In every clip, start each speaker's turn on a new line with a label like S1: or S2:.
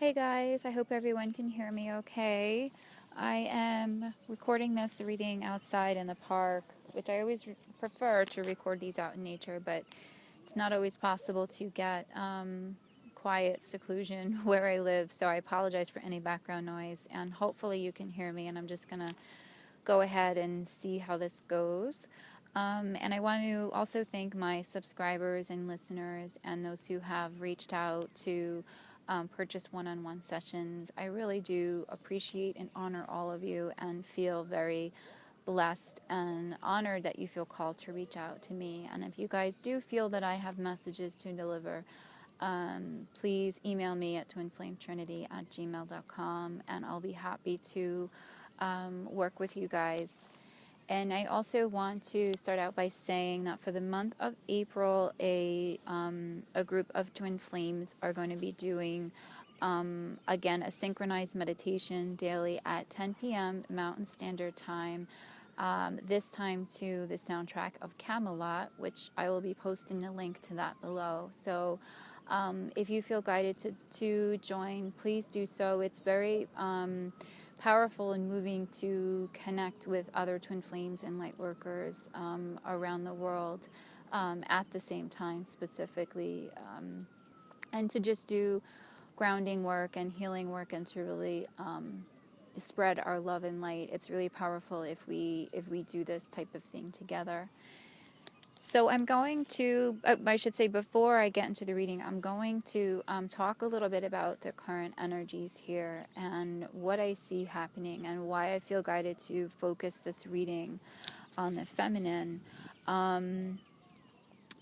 S1: Hey guys, I hope everyone can hear me okay. I am recording this reading outside in the park, which I always prefer to record these out in nature, but it's not always possible to get quiet seclusion where I live, so I apologize for any background noise, and hopefully you can hear me, and I'm just going to go ahead and see how this goes. And I want to also thank my subscribers and listeners and those who have reached out to purchase one-on-one sessions. I really do appreciate and honor all of you and feel very blessed and honored that you feel called to reach out to me. And if you guys do feel that I have messages to deliver, please email me at twinflametrinity@gmail.com and I'll be happy to work with you guys. And I also want to start out by saying that for the month of April, a group of twin flames are going to be doing, again, a synchronized meditation daily at 10 p.m. Mountain Standard Time, this time to the soundtrack of Camelot, which I will be posting a link to that below. So if you feel guided to join, please do so. It's very powerful and moving to connect with other twin flames and light workers around the world at the same time specifically, and to just do grounding work and healing work and to really spread our love and light. It's really powerful if we do this type of thing together. So I'm going to, I should say before I get into the reading, I'm going to talk a little bit about the current energies here and what I see happening and why I feel guided to focus this reading on the feminine.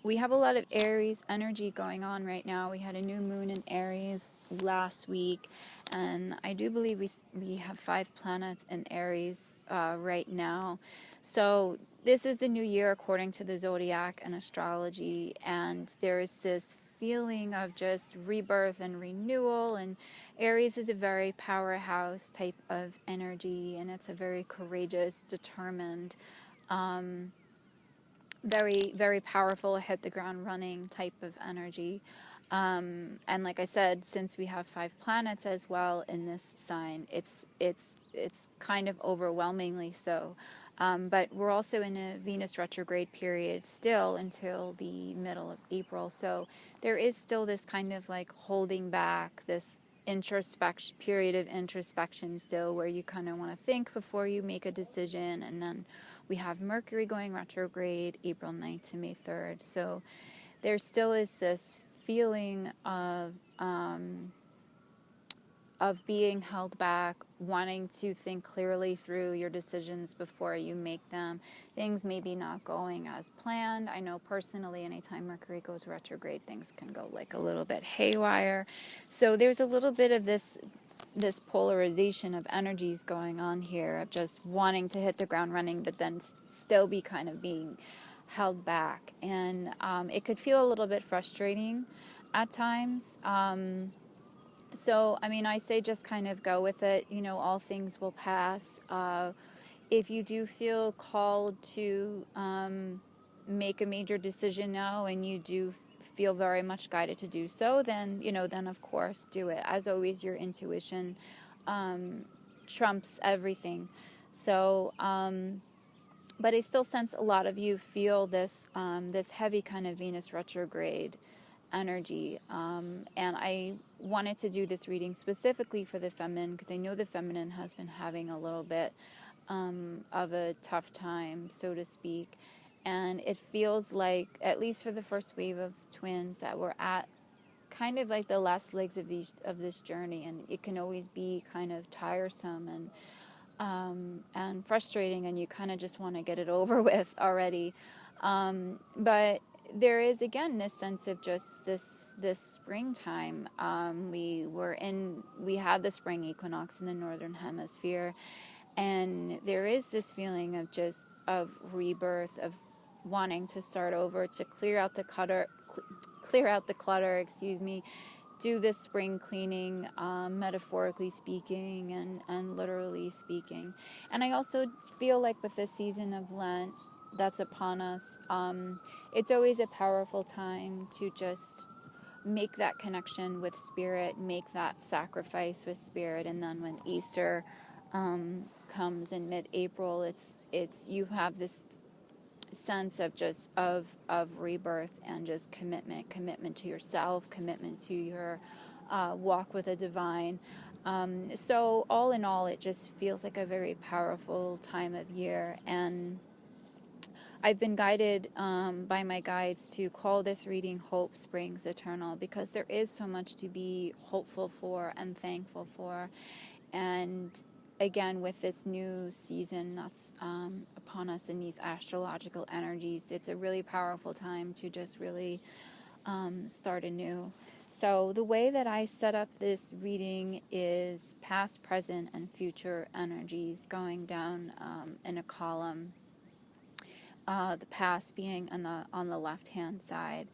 S1: We have a lot of Aries energy going on right now. We had a new moon in Aries last week, and I do believe we have 5 planets in Aries right now. So this is the new year according to the zodiac and astrology, and there is this feeling of just rebirth and renewal, and Aries is a very powerhouse type of energy, and it's a very courageous, determined, very, very powerful, hit the ground running type of energy. And like I said, since we have 5 planets as well in this sign, it's kind of overwhelmingly so. But we're also in a Venus retrograde period still until the middle of April. So there is still this kind of like holding back, this introspection period of introspection still, where you kind of want to think before you make a decision. And then we have Mercury going retrograde April 9th to May 3rd. So there still is this feeling of being held back, wanting to think clearly through your decisions before you make them. Things maybe not going as planned. I know personally, anytime Mercury goes retrograde, things can go like a little bit haywire. So there's a little bit of this polarization of energies going on here, of just wanting to hit the ground running, but then still be kind of being held back. And it could feel a little bit frustrating at times. So, I mean, I say just kind of go with it. You know, all things will pass. If you do feel called to make a major decision now, and you do feel very much guided to do so, then, then of course do it. As always, your intuition trumps everything. So, but I still sense a lot of you feel this this heavy kind of Venus retrograde energy, and I wanted to do this reading specifically for the feminine because I know the feminine has been having a little bit of a tough time, so to speak, and it feels like, at least for the first wave of twins, that we're at kind of like the last legs of this journey, and it can always be kind of tiresome and frustrating, and you kind of just want to get it over with already, but there is, again, this sense of just this springtime. We had the spring equinox in the northern hemisphere, and there is this feeling of rebirth, of wanting to start over, to clear out the clutter, do this spring cleaning, metaphorically speaking and literally speaking. And I also feel like with this season of Lent that's upon us, it's always a powerful time to just make that connection with spirit, make that sacrifice with spirit. And then when Easter comes in mid-April, it's you have this sense of just of rebirth and just commitment to yourself, commitment to your walk with the divine. So all in all, it just feels like a very powerful time of year. And I've been guided by my guides to call this reading Hope Springs Eternal, because there is so much to be hopeful for and thankful for. And again, with this new season that's upon us in these astrological energies, it's a really powerful time to just really start anew. So the way that I set up this reading is past, present, and future energies going down in a column. The past being on the left-hand side.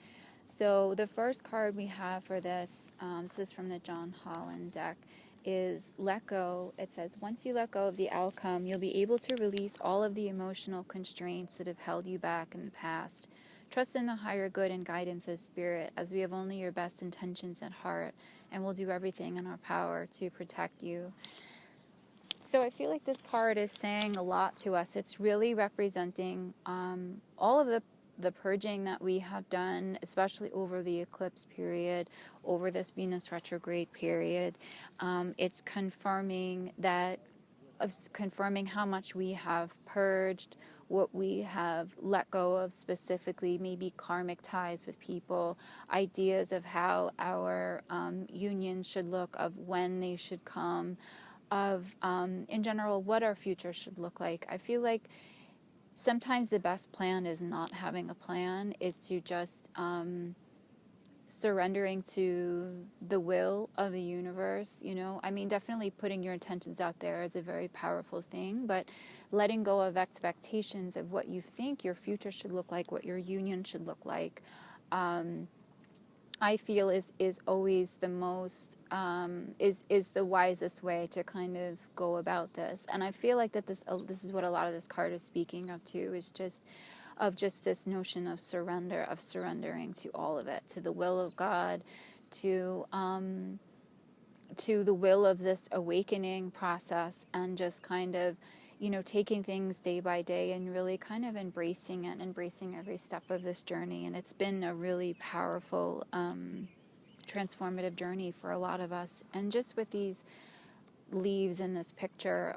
S1: So the first card we have for this, this is from the John Holland deck, is let go. It says, once you let go of the outcome, you'll be able to release all of the emotional constraints that have held you back in the past. Trust in the higher good and guidance of spirit, as we have only your best intentions at heart, and we'll do everything in our power to protect you. So I feel like this card is saying a lot to us. It's really representing all of the purging that we have done, especially over the eclipse period, over this Venus retrograde period. It's confirming how much we have purged, what we have let go of, specifically maybe karmic ties with people, ideas of how our unions should look, of when they should come, of, in general, what our future should look like. I feel like sometimes the best plan is not having a plan, is to just surrendering to the will of the universe, I mean, definitely putting your intentions out there is a very powerful thing, but letting go of expectations of what you think your future should look like, what your union should look like, I feel is always the most is the wisest way to kind of go about this. And I feel like that this is what a lot of this card is speaking of too, is just this notion of surrendering to all of it, to the will of God, to the will of this awakening process, and just kind of taking things day by day and really kind of embracing it, embracing every step of this journey. And it's been a really powerful, transformative journey for a lot of us. And just with these leaves in this picture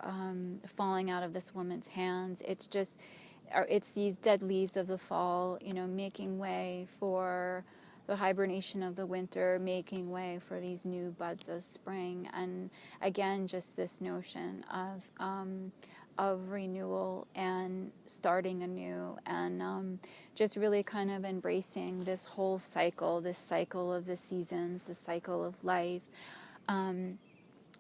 S1: falling out of this woman's hands, it's these dead leaves of the fall, making way for the hibernation of the winter, making way for these new buds of spring. And again, just this notion of renewal and starting anew, and just really kind of embracing this whole cycle, this cycle of the seasons, the cycle of life. And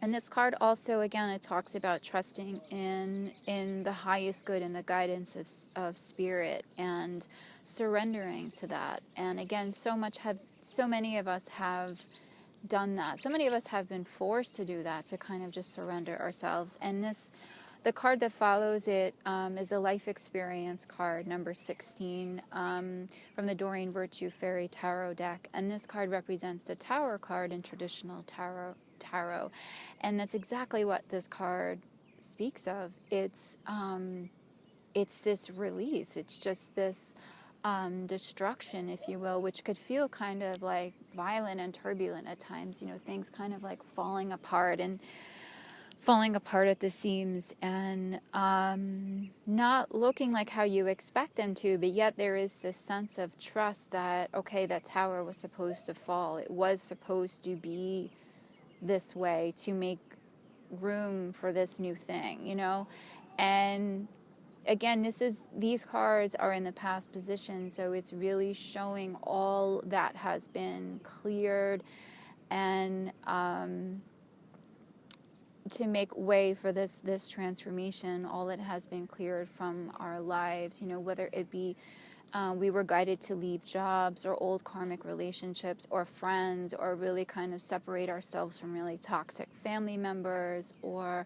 S1: this card also, again, it talks about trusting in the highest good and the guidance of spirit, and surrendering to that. And again, so many of us have done that. So many of us have been forced to do that, to kind of just surrender ourselves. And the card that follows it is a life experience card, number 16, from the Doreen Virtue Fairy Tarot deck. And this card represents the Tower card in traditional tarot. And that's exactly what this card speaks of. It's this release. It's just this destruction, if you will, which could feel kind of like violent and turbulent at times. Things kind of like falling apart at the seams, and not looking like how you expect them to, but yet there is this sense of trust that, okay, that tower was supposed to fall. It was supposed to be this way to make room for this new thing, And again, these cards are in the past position, so it's really showing all that has been cleared, and to make way for this transformation, all that has been cleared from our lives, whether it be we were guided to leave jobs or old karmic relationships or friends, or really kind of separate ourselves from really toxic family members, or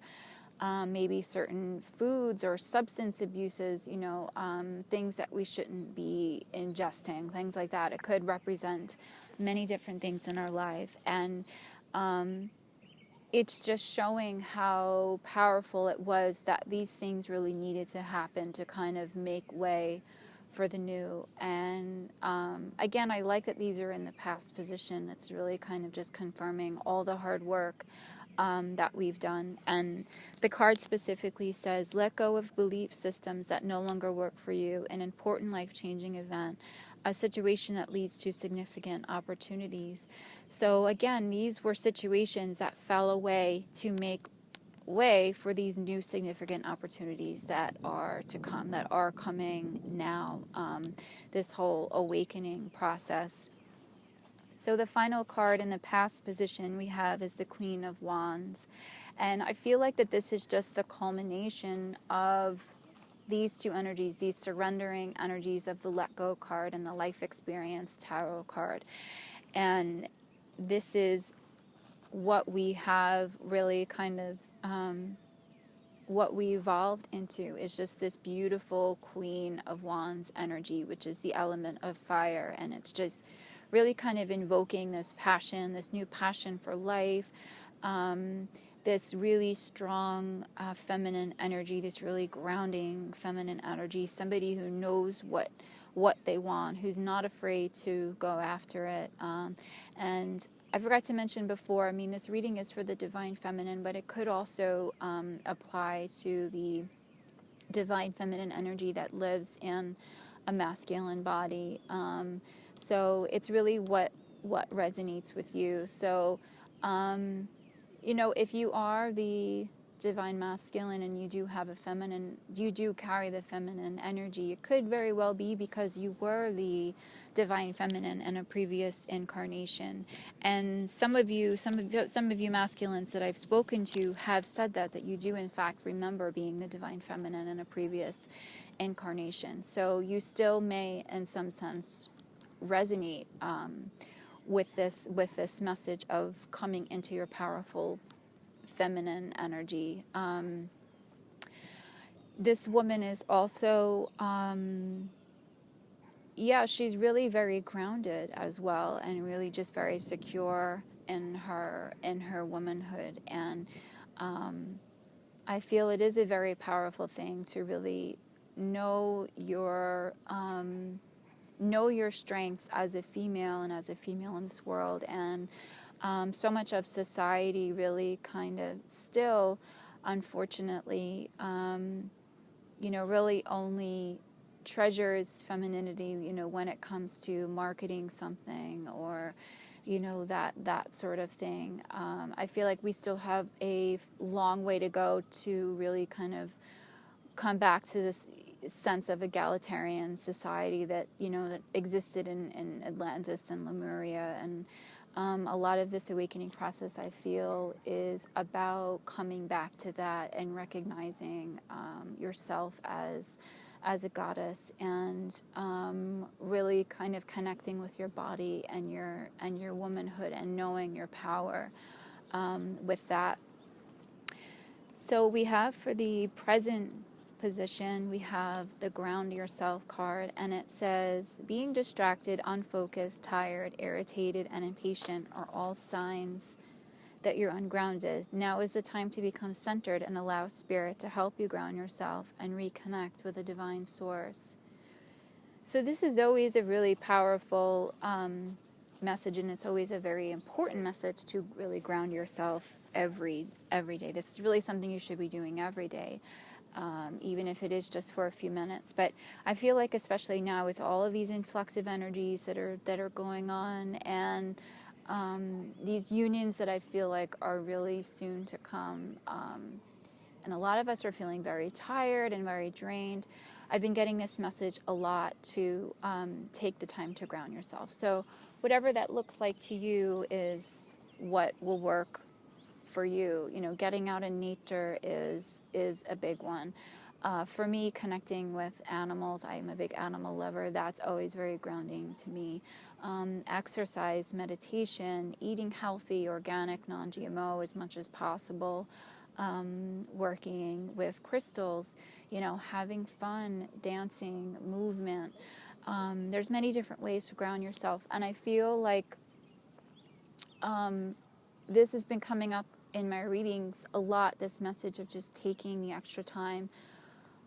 S1: maybe certain foods or substance abuses, things that we shouldn't be ingesting, things like that. It could represent many different things in our life. And it's just showing how powerful it was that these things really needed to happen to kind of make way for the new. And again, I like that these are in the past position. It's really kind of just confirming all the hard work that we've done. And the card specifically says, let go of belief systems that no longer work for you, an important life-changing event, a situation that leads to significant opportunities. So again, these were situations that fell away to make way for these new significant opportunities that are to come, that are coming now, this whole awakening process. So the final card in the past position we have is the Queen of Wands. And I feel like that this is just the culmination of these two energies, these surrendering energies of the Let Go card and the Life Experience Tarot card. And this is what we have really kind of, what we evolved into is just this beautiful Queen of Wands energy, which is the element of fire. And it's just really kind of invoking this passion, this new passion for life, this really strong feminine energy, this really grounding feminine energy, somebody who knows what they want, who's not afraid to go after it. And I forgot to mention before, I mean, this reading is for the divine feminine, but it could also apply to the divine feminine energy that lives in a masculine body. So it's really what resonates with you. So, if you are the divine masculine and you do have a feminine, you do carry the feminine energy, it could very well be because you were the divine feminine in a previous incarnation. And some of you masculines that I've spoken to have said that you do in fact remember being the divine feminine in a previous incarnation. So you still may, in some sense, resonate with this message of coming into your powerful feminine energy. This woman is also, she's really very grounded as well, and really just very secure in her womanhood. And I feel it is a very powerful thing to really know your strengths as a female and as a female in this world. And so much of society really kind of still, unfortunately, really only treasures femininity, when it comes to marketing something or, that sort of thing. I feel like we still have a long way to go to really kind of come back to this sense of egalitarian society that that existed in Atlantis and Lemuria. And a lot of this awakening process, I feel, is about coming back to that and recognizing yourself as a goddess, and really kind of connecting with your body and your womanhood, and knowing your power with that. So we have, for the present position, we have the Ground Yourself card, and it says, being distracted, unfocused, tired, irritated, and impatient are all signs that you're ungrounded. Now is the time to become centered and allow Spirit to help you ground yourself and reconnect with the divine source. So this is always a really powerful message, and it's always a very important message to really ground yourself every day. This is really something you should be doing every day. Even if it is just for a few minutes. But I feel like, especially now with all of these influxive energies that are going on, and these unions that I feel like are really soon to come, and a lot of us are feeling very tired and very drained, I've been getting this message a lot to take the time to ground yourself. So whatever that looks like to you is what will work for you. Getting out in nature is a big one. For me, connecting with animals, I am a big animal lover. That's always very grounding to me. Exercise, meditation, eating healthy, organic, non-GMO as much as possible. Working with crystals, having fun, dancing, movement. There's many different ways to ground yourself. And I feel like this has been coming up in my readings a lot, this message of just taking the extra time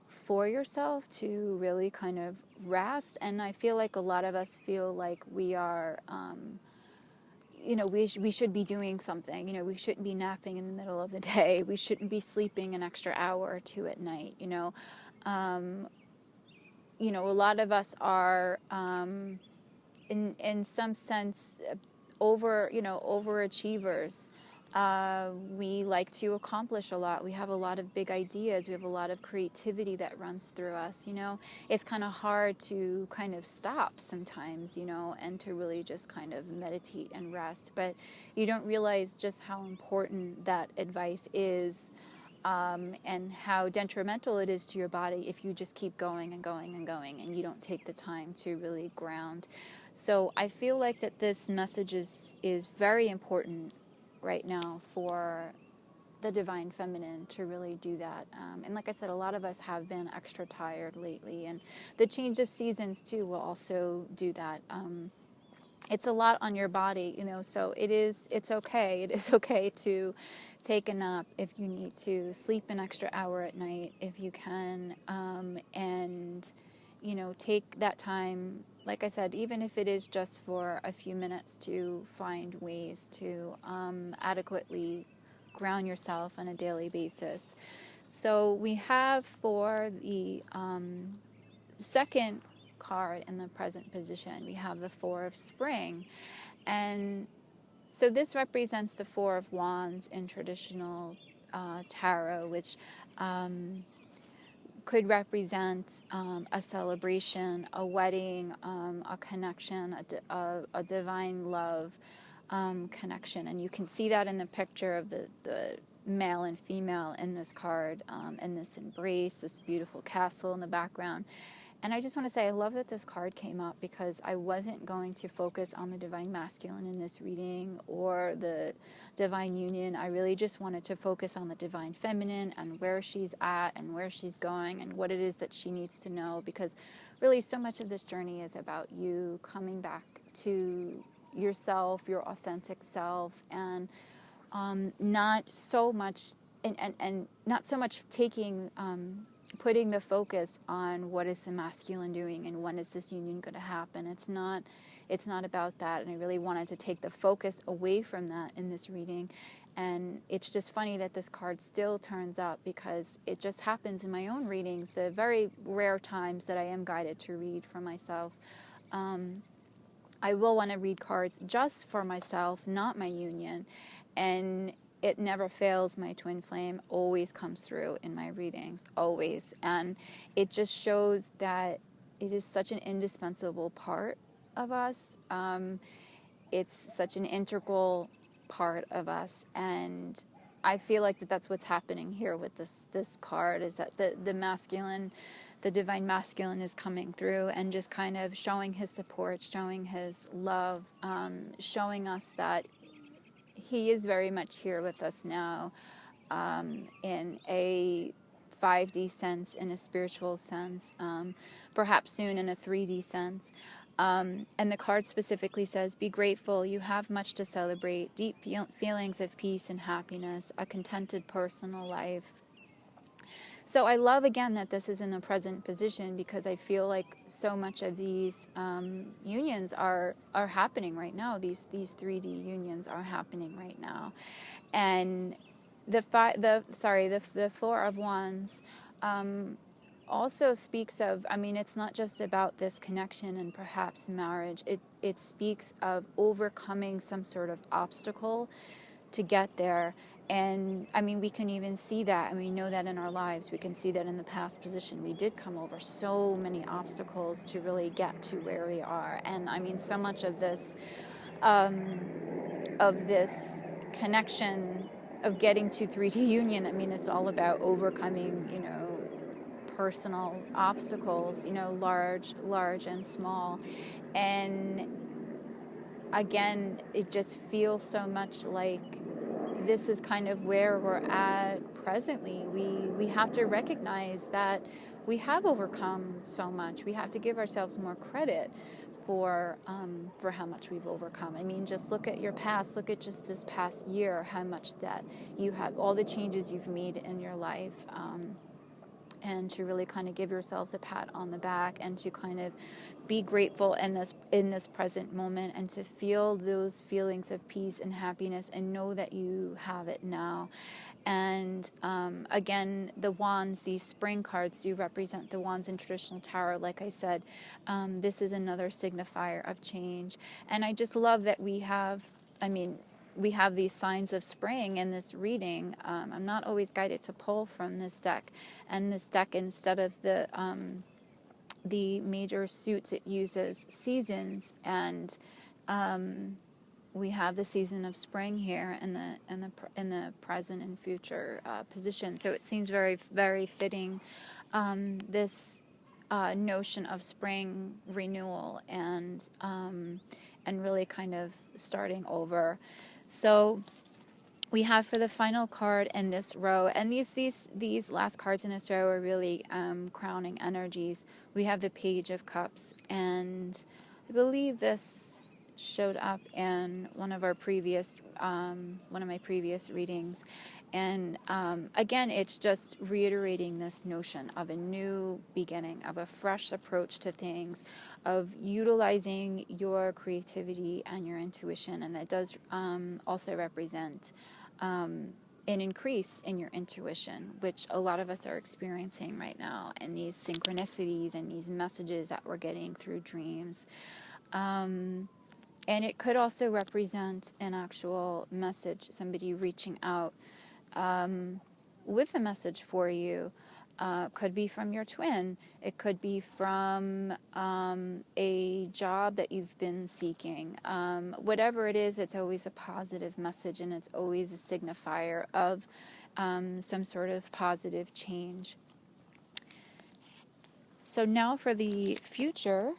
S1: for yourself to really kind of rest. And I feel like a lot of us feel like we are, we should be doing something. We shouldn't be napping in the middle of the day. We shouldn't be sleeping an extra hour or two at night. A lot of us are, in some sense, overachievers. We like to accomplish a lot. We have a lot of big ideas. We have a lot of creativity that runs through us. It's kind of hard to kind of stop sometimes, and to really just kind of meditate and rest. But you don't realize just how important that advice is, and how detrimental it is to your body if you just keep going and going and going and you don't take the time to really ground. So I feel like that this message is very important right now for the divine feminine to really do that. And like I said, a lot of us have been extra tired lately, and the change of seasons too will also do that. It's a lot on your body, so it's okay. It is okay to take a nap if you need to, sleep an extra hour at night if you can, and take that time, like I said, even if it is just for a few minutes, to find ways to adequately ground yourself on a daily basis. So we have, for the second card in the present position, we have the Four of Spring. And so this represents the Four of Wands in traditional tarot, which could represent a celebration, a wedding, a connection, a divine love connection. And you can see that in the picture of the male and female in this card, and this embrace, this beautiful castle in the background. And I just want to say, I love that this card came up, because I wasn't going to focus on the divine masculine in this reading or the divine union. I really just wanted to focus on the divine feminine and where she's at and where she's going and what it is that she needs to know, because really so much of this journey is about you coming back to yourself, your authentic self, and not so much and not so much taking putting the focus on what is the masculine doing and when is this union going to happen. It's not about that, and I really wanted to take the focus away from that in this reading. And it's just funny that this card still turns up, because it just happens in my own readings, the very rare times that I am guided to read for myself. I will want to read cards just for myself, not my union, and it never fails. My twin flame always comes through in my readings, always. And it just shows that it is such an indispensable part of us. It's such an integral part of us. And I feel like that's what's happening here with this card, is that the masculine, the divine masculine, is coming through and just kind of showing his support, showing his love, showing us that he is very much here with us now, in a 5D sense, in a spiritual sense, perhaps soon in a 3D sense. And the card specifically says, be grateful, you have much to celebrate, deep feelings of peace and happiness, a contented personal life. So I love, again, that this is in the present position, because I feel like so much of these unions are happening right now. These 3D unions are happening right now. And the Four of Wands also speaks of, it's not just about this connection and perhaps marriage. It speaks of overcoming some sort of obstacle to get there. And we can even see that, and we know that in our lives. We can see that in the past position. We did come over so many obstacles to really get to where we are. And so much of this connection of getting to 3D union, it's all about overcoming, personal obstacles, large and small. And again, it just feels so much like this is kind of where we're at presently. We have to recognize that we have overcome so much. We have to give ourselves more credit for how much we've overcome. I mean, just look at your past. Look at just this past year, how much that you have, all the changes you've made in your life, and to really kind of give yourselves a pat on the back, and to kind of be grateful in this present moment, and to feel those feelings of peace and happiness, and know that you have it now. And again, the wands, these spring cards, do represent the wands in traditional tarot. Like I said, this is another signifier of change. And I just love that we have these signs of spring in this reading. I'm not always guided to pull from this deck. And this deck, instead of the major suits, it uses seasons. And we have the season of spring here in the present and future position. So it seems very, very fitting, this notion of spring renewal and really kind of starting over. So we have for the final card in this row, and these last cards in this row are really crowning energies. We have the Page of Cups, and I believe this showed up in one of my previous readings. And again, it's just reiterating this notion of a new beginning, of a fresh approach to things, of utilizing your creativity and your intuition. And that does also represent an increase in your intuition, which a lot of us are experiencing right now, and these synchronicities and these messages that we're getting through dreams. And it could also represent an actual message, somebody reaching out with a message for you. Could be from your twin. It could be from a job that you've been seeking. Whatever it is, it's always a positive message, and it's always a signifier of some sort of positive change. So now for the future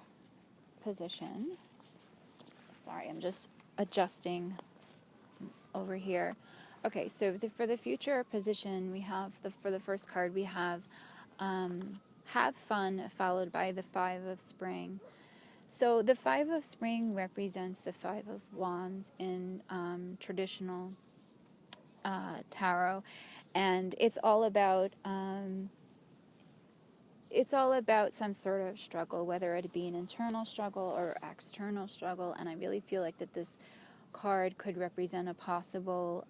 S1: position. Sorry, I'm just adjusting over here. Okay, so for the future position, we have for the first card, we have fun, followed by the Five of Spring. So the Five of Spring represents the Five of Wands in traditional tarot, and it's all about some sort of struggle, whether it be an internal struggle or external struggle. And I really feel like that this card could represent a possible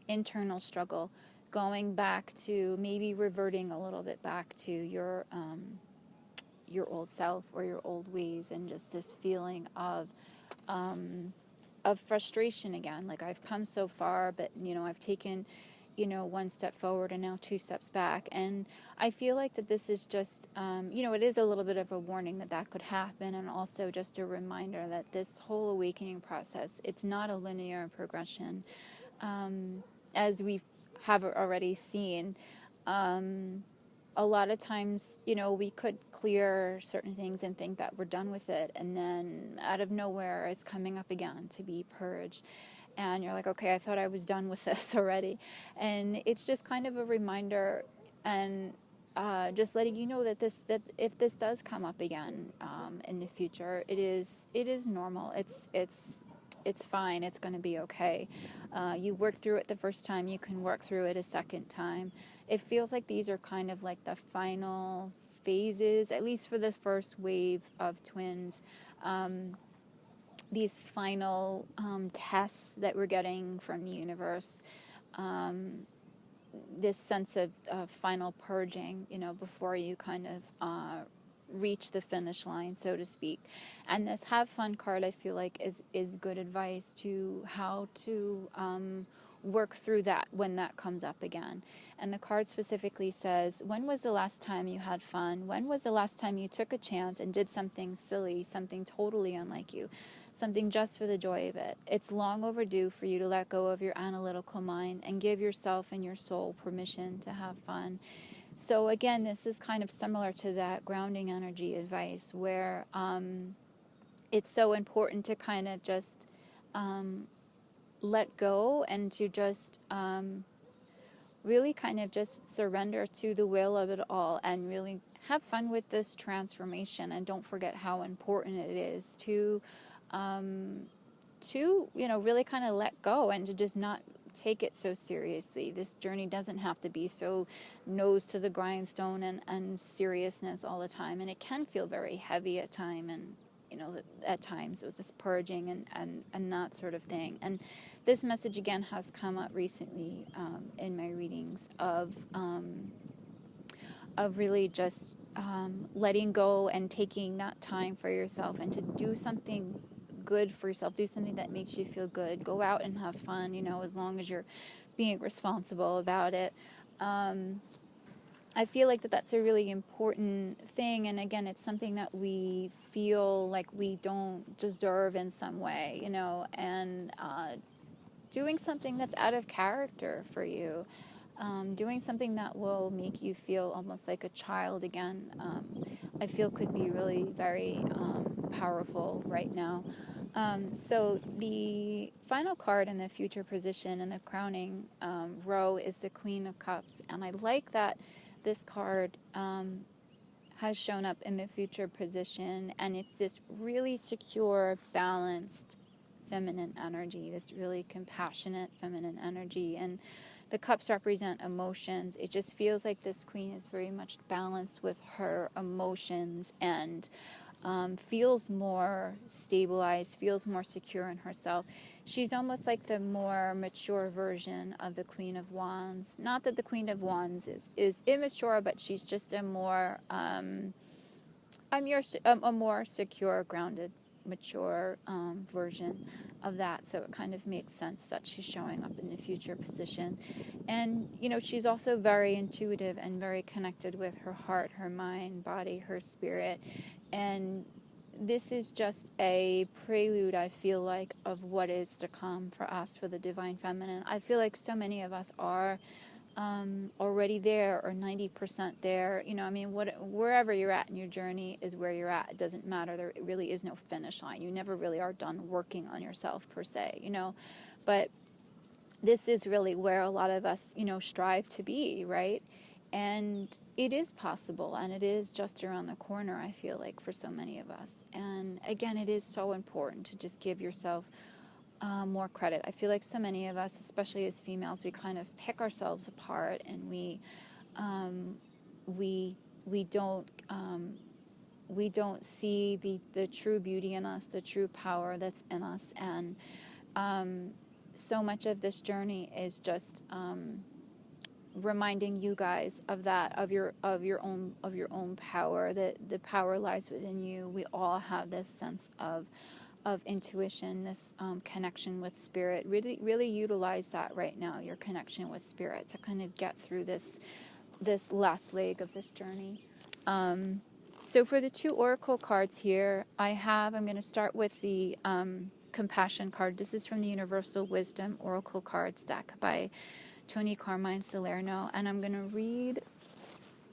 S1: internal struggle, going back to maybe reverting a little bit back to your old self or your old ways, and just this feeling of frustration again. Like, I've come so far, but I've taken one step forward and now two steps back. And I feel like that this is just, it is a little bit of a warning that could happen, and also just a reminder that this whole awakening process, it's not a linear progression. As we have already seen, a lot of times, we could clear certain things and think that we're done with it, and then out of nowhere, it's coming up again to be purged. And you're like, okay, I thought I was done with this already. And it's just kind of a reminder, and just letting you know that if this does come up again in the future, it is normal. It's fine. It's going to be okay. You worked through it the first time. You can work through it a second time. It feels like these are kind of like the final phases, at least for the first wave of twins. These final tests that we're getting from the universe, this sense of final purging, before you kind of reach the finish line, so to speak. And this Have Fun card, I feel like, is good advice to how to work through that when that comes up again. And the card specifically says, when was the last time you had fun? When was the last time you took a chance and did something silly, something totally unlike you, something just for the joy of it? It's long overdue for you to let go of your analytical mind and give yourself and your soul permission to have fun. So again, this is kind of similar to that grounding energy advice, where it's so important to kind of just let go, and to just really kind of just surrender to the will of it all, and really have fun with this transformation, and don't forget how important it is to really kind of let go and to just not take it so seriously. This journey doesn't have to be so nose to the grindstone and seriousness all the time, and it can feel very heavy at time, and at times with this purging and that sort of thing. And this message again has come up recently in my readings of really just letting go and taking that time for yourself and to do something good for yourself, do something that makes you feel good, go out and have fun, as long as you're being responsible about it. I feel like that's a really important thing, and again, it's something that we feel like we don't deserve in some way, and doing something that's out of character for you, doing something that will make you feel almost like a child again, I feel could be really very powerful right now. So the final card in the future position in the crowning row is the Queen of Cups, and I like that this card has shown up in the future position, and it's this really secure, balanced feminine energy, this really compassionate feminine energy. And the cups represent emotions. It just feels like this queen is very much balanced with her emotions and feels more stabilized, feels more secure in herself. She's almost like the more mature version of the Queen of Wands. Not that the Queen of Wands is immature, but she's just a more secure, grounded, mature version of that. So it kind of makes sense that she's showing up in the future position. And she's also very intuitive and very connected with her heart, her mind, body, her spirit. And this is just a prelude, I feel like, of what is to come for us, for the Divine Feminine. I feel like so many of us are already there, or 90% there. Wherever you're at in your journey is where you're at. It doesn't matter. There really is no finish line. You never really are done working on yourself per se, But this is really where a lot of us, strive to be, right? And it is possible, and it is just around the corner, I feel like, for so many of us. And again, it is so important to just give yourself more credit. I feel like so many of us, especially as females, we kind of pick ourselves apart, and we don't see the true beauty in us, the true power that's in us. And so much of this journey is just reminding you guys of that, of your own power, that the power lies within you. We all have this sense of intuition, this connection with spirit. Really utilize that right now, your connection with spirit, to kind of get through this last leg of this journey. So for the two oracle cards here, I'm going to start with the compassion card. This is from the Universal Wisdom Oracle Cards deck by Tony Carmine Salerno, and I'm going to read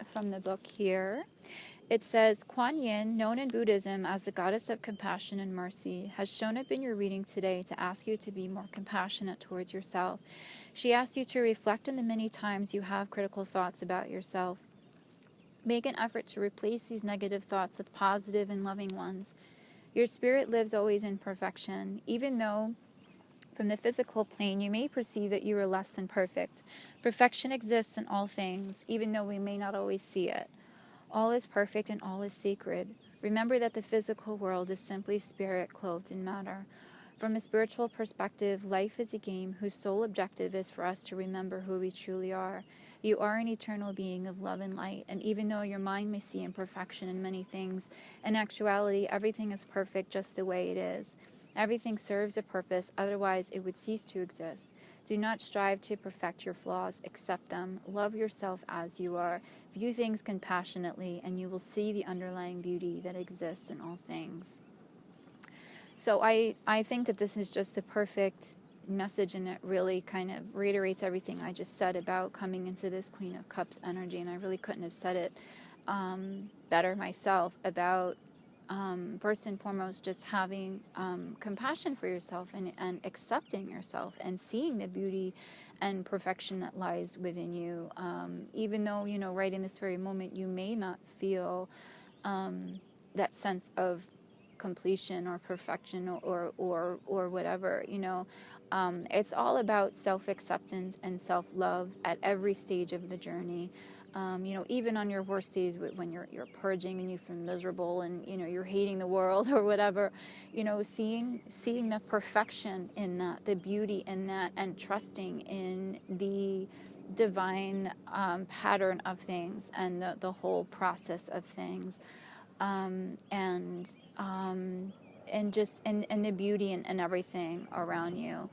S1: from the book here. It says, Kuan Yin, known in Buddhism as the goddess of compassion and mercy, has shown up in your reading today to ask you to be more compassionate towards yourself. She asks you to reflect on the many times you have critical thoughts about yourself. Make an effort to replace these negative thoughts with positive and loving ones. Your spirit lives always in perfection, even though from the physical plane, you may perceive that you are less than perfect. Perfection exists in all things, even though we may not always see it. All is perfect and all is sacred. Remember that the physical world is simply spirit clothed in matter. From a spiritual perspective, life is a game whose sole objective is for us to remember who we truly are. You are an eternal being of love and light, and even though your mind may see imperfection in many things, in actuality, everything is perfect just the way it is. Everything serves a purpose, otherwise it would cease to exist. Do not strive to perfect your flaws, accept them. Love yourself as you are. View things compassionately, and you will see the underlying beauty that exists in all things. So I think that this is just the perfect message, and it really kind of reiterates everything I just said about coming into this Queen of Cups energy, and I really couldn't have said it better myself about first and foremost, just having compassion for yourself and accepting yourself and seeing the beauty and perfection that lies within you. Even though, right in this very moment, you may not feel that sense of completion or perfection or whatever, it's all about self-acceptance and self-love at every stage of the journey. Even on your worst days, when you're purging and you feel miserable and you're hating the world or whatever, seeing the perfection in that, the beauty in that, and trusting in the divine pattern of things and the whole process of things, and just and the beauty and everything around you.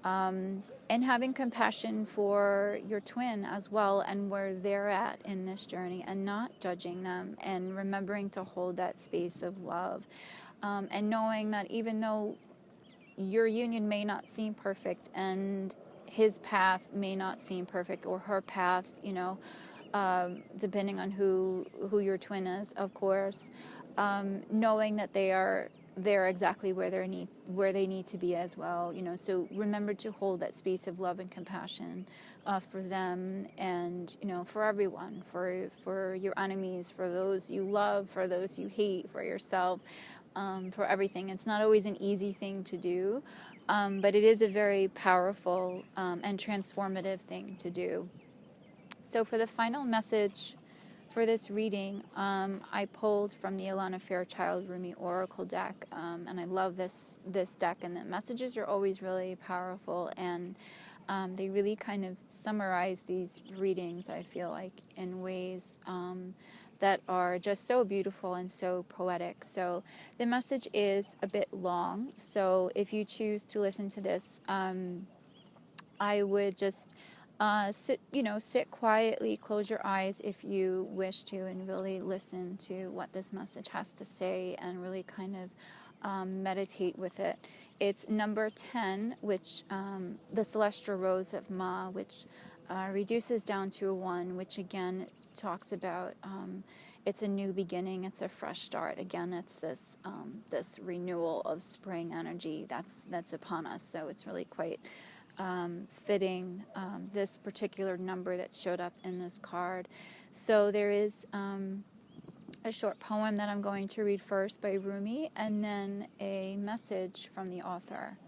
S1: And having compassion for your twin as well, and where they're at in this journey, and not judging them, and remembering to hold that space of love, and knowing that even though your union may not seem perfect, and his path may not seem perfect, or her path, depending on who your twin is, of course, knowing that they're exactly where they need to be as well. So remember to hold that space of love and compassion for them, and for everyone, for your enemies, for those you love, for those you hate, for yourself, for everything. It's not always an easy thing to do, but it is a very powerful and transformative thing to do. So for the final message for this reading, I pulled from the Alana Fairchild Rumi Oracle deck, and I love this deck, and the messages are always really powerful, and they really kind of summarize these readings, I feel like, in ways that are just so beautiful and so poetic. So the message is a bit long, so if you choose to listen to this, I would just sit quietly, close your eyes if you wish to, and really listen to what this message has to say, and really kind of meditate with it. It's number 10, which the Celestial Rose of Ma, which reduces down to a 1, which again talks about it's a new beginning, it's a fresh start. Again, it's this renewal of spring energy that's upon us. So it's really quite fitting, this particular number that showed up in this card. So there is a short poem that I'm going to read first by Rumi, and then a message from the author.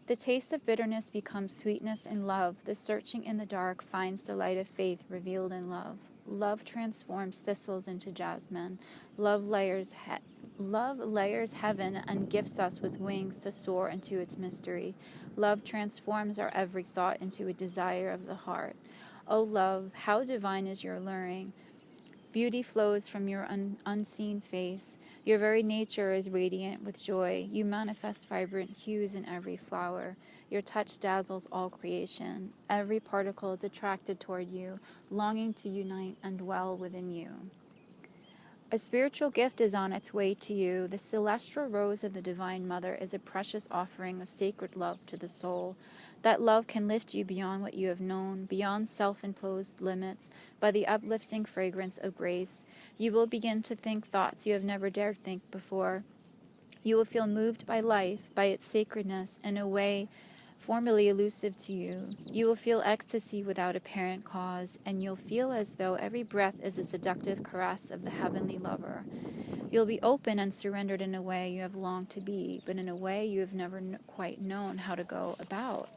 S1: The taste of bitterness becomes sweetness in love. The searching in the dark finds the light of faith revealed in love. Love transforms thistles into jasmine. Love layers heaven and gifts us with wings to soar into its mystery. Love transforms our every thought into a desire of the heart. O love, how divine is your alluring. Beauty flows from your unseen face. Your very nature is radiant with joy. You manifest vibrant hues in every flower. Your touch dazzles all creation. Every particle is attracted toward you, longing to unite and dwell within you. A spiritual gift is on its way to you. The celestial rose of the Divine Mother is a precious offering of sacred love to the soul. That love can lift you beyond what you have known, beyond self-imposed limits, by the uplifting fragrance of grace. You will begin to think thoughts you have never dared think before. You will feel moved by life, by its sacredness, in a way formerly elusive to you. You will feel ecstasy without apparent cause, and you'll feel as though every breath is a seductive caress of the heavenly lover. You'll be open and surrendered in a way you have longed to be, but in a way you have never quite known how to go about.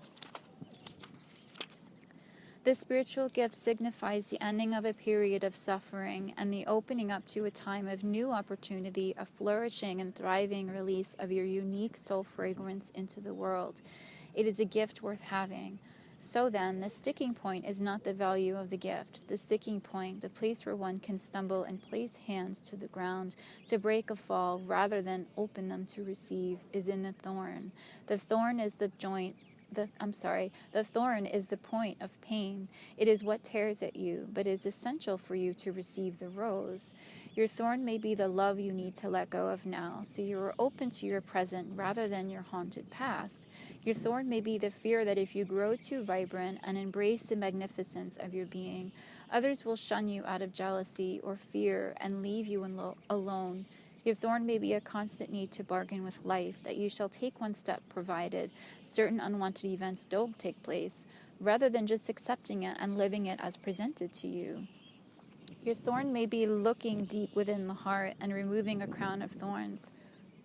S1: This spiritual gift signifies the ending of a period of suffering and the opening up to a time of new opportunity, a flourishing and thriving release of your unique soul fragrance into the world. It is a gift worth having. So then, the sticking point is not the value of the gift. The sticking point, the place where one can stumble and place hands to the ground to break a fall rather than open them to receive, is in the thorn. The thorn is the thorn is the point of pain. It is what tears at you, but is essential for you to receive the rose. Your thorn may be the love you need to let go of now, so you are open to your present rather than your haunted past. Your thorn may be the fear that if you grow too vibrant and embrace the magnificence of your being, others will shun you out of jealousy or fear and leave you alone. Your thorn may be a constant need to bargain with life, that you shall take one step provided certain unwanted events don't take place. rather than just accepting it and living it as presented to you. Your thorn may be looking deep within the heart and removing a crown of thorns,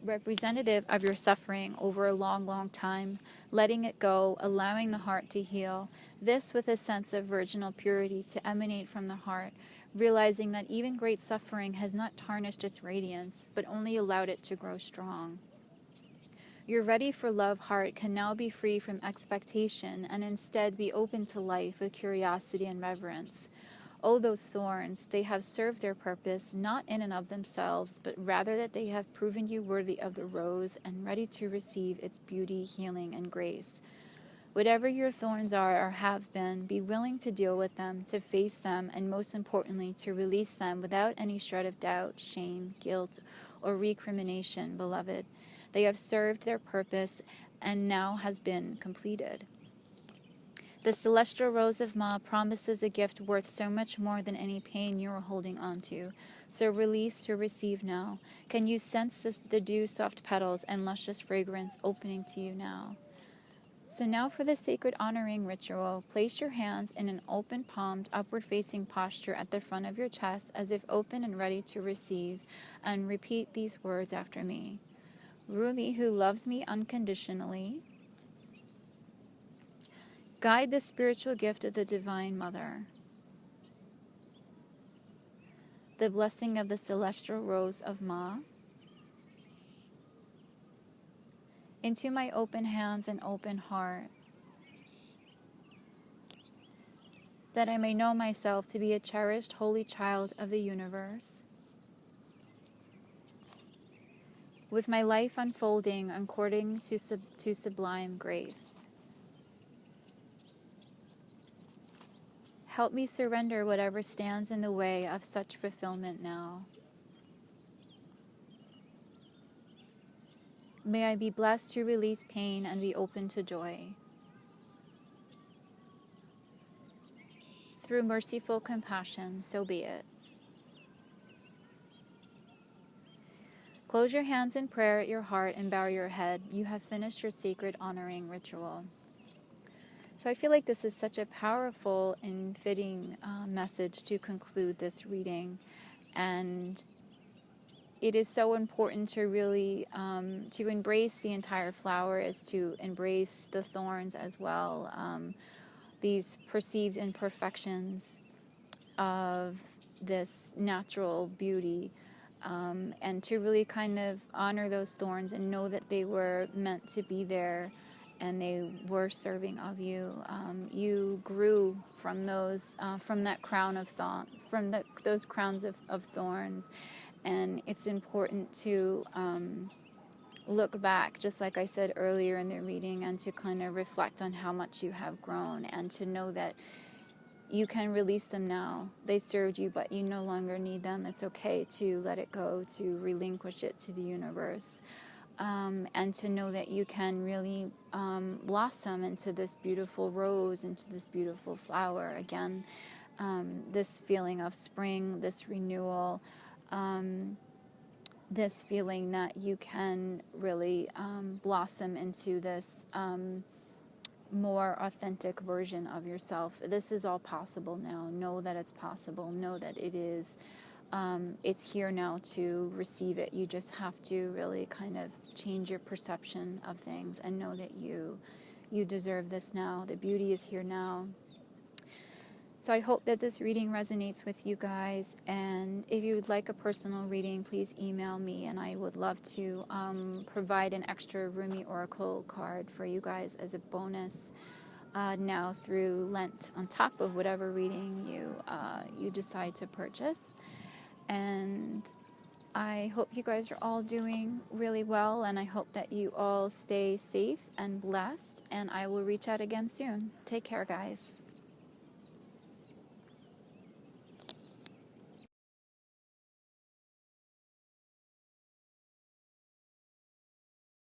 S1: representative of your suffering over a long, long time, letting it go, allowing the heart to heal, this with a sense of virginal purity to emanate from the heart, realizing that even great suffering has not tarnished its radiance, but only allowed it to grow strong. Your ready for love heart can now be free from expectation and instead be open to life with curiosity and reverence. Oh, those thorns, they have served their purpose, not in and of themselves, but rather that they have proven you worthy of the rose and ready to receive its beauty, healing, and grace. Whatever your thorns are or have been, be willing to deal with them, to face them, and most importantly, to release them without any shred of doubt, shame, guilt, or recrimination, beloved. They have served their purpose and now has been completed. The celestial rose of Ma promises a gift worth so much more than any pain you are holding on to. So release to receive now. Can you sense the dew-soft petals and luscious fragrance opening to you now? So now for the sacred honoring ritual, place your hands in an open-palmed, upward-facing posture at the front of your chest as if open and ready to receive, and repeat these words after me. Rumi, who loves me unconditionally, guide the spiritual gift of the Divine Mother. The blessing of the celestial rose of Ma into my open hands and open heart, that I may know myself to be a cherished holy child of the universe, with my life unfolding according to sublime grace. Help me surrender whatever stands in the way of such fulfillment now. May I be blessed to release pain and be open to joy. Through merciful compassion, so be it. Close your hands in prayer at your heart and bow your head. You have finished your sacred honoring ritual. So I feel like this is such a powerful and fitting message to conclude this reading. And it is so important to really, to embrace the entire flower is to embrace the thorns as well. These perceived imperfections of this natural beauty. And to really kind of honor those thorns and know that they were meant to be there and they were serving of you. You grew from those, from that crown of thorns, from those crowns of thorns. And it's important to look back, just like I said earlier in the reading, and to kind of reflect on how much you have grown and to know that you can release them now. They served you, but you no longer need them. It's okay to let it go, to relinquish it to the universe. And to know that you can really blossom into this beautiful rose, into this beautiful flower. Again, this feeling of spring, this renewal, this feeling that you can really blossom into this more authentic version of yourself. This is all possible now. Know that it's possible. Know that it is. It's here now to receive it. You just have to really kind of change your perception of things and know that you deserve this now. The beauty is here now. So I hope that this reading resonates with you guys. And if you would like a personal reading, please email me, and I would love to provide an extra Rumi Oracle card for you guys as a bonus now through Lent, on top of whatever reading you decide to purchase. And I hope you guys are all doing really well, and I hope that you all stay safe and blessed, and I will reach out again soon. Take care, guys.